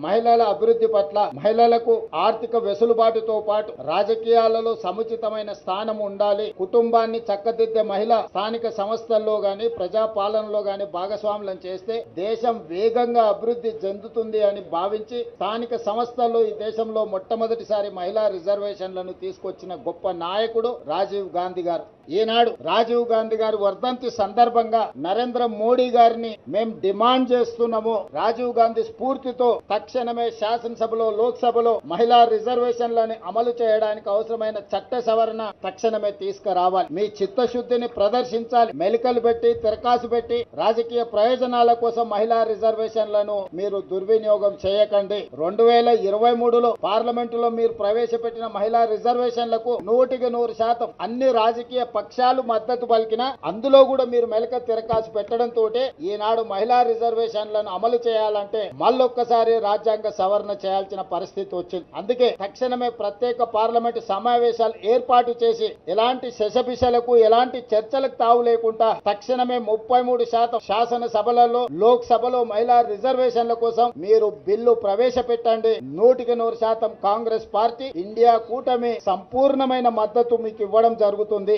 మహిళల అభివృద్ధి పట్ల మహిళలకు ఆర్థిక వెసులుబాటుతో పాటు రాజకీయాలలో సముచితమైన స్థానం ఉండాలి. కుటుంబాన్ని చక్కదిద్దే మహిళ స్థానిక సంస్థల్లో గాని ప్రజాపాలనలో గాని భాగస్వాములను చేస్తే దేశం వేగంగా అభివృద్ధి చెందుతుంది అని భావించి స్థానిక సంస్థల్లో ఈ దేశంలో మొట్టమొదటిసారి మహిళా రిజర్వేషన్లను తీసుకొచ్చిన గొప్ప నాయకుడు రాజీవ్ గాంధీ గారు. ఈనాడు రాజీవ్ గాంధీ గారి వర్ధంతి సందర్భంగా నరేంద్ర మోడీ గారిని మేము డిమాండ్ చేస్తున్నాము. రాజీవ్ గాంధీ స్ఫూర్తితో తక్షణమే శాసనసభలో లోక్సభలో మహిళా రిజర్వేషన్లను అమలు చేయడానికి అవసరమైన చట్ట సవరణ తక్షణమే తీసుకురావాలి. మీ చిత్తశుద్ధిని ప్రదర్శించాలి. మెలికలు పెట్టి తిరకాసు పెట్టి రాజకీయ ప్రయోజనాల కోసం మహిళా రిజర్వేషన్లను మీరు దుర్వినియోగం చేయకండి. 2023లో పార్లమెంటులో మీరు ప్రవేశపెట్టిన మహిళా రిజర్వేషన్లకు 100% అన్ని రాజకీయ పక్షాలు మద్దతు పలికినా అందులో కూడా మీరు మెలక తిరకాసు పెట్టడంతో ఈనాడు మహిళా రిజర్వేషన్లను అమలు చేయాలంటే మళ్ళొక్కసారి రాజ్యాంగ సవరణ చేయాల్సిన పరిస్థితి వచ్చింది. అందుకే తక్షణమే ప్రత్యేక పార్లమెంటు సమావేశాలు ఏర్పాటు చేసి ఎలాంటి శశబిషలకు ఎలాంటి చర్చలకు తావు లేకుండా తక్షణమే 33% శాసనసభలలో లోక్సభలో మహిళా రిజర్వేషన్ల కోసం మీరు బిల్లు ప్రవేశపెట్టండి. 100% కాంగ్రెస్ పార్టీ ఇండియా కూటమి సంపూర్ణమైన మద్దతు మీకు ఇవ్వడం జరుగుతుంది.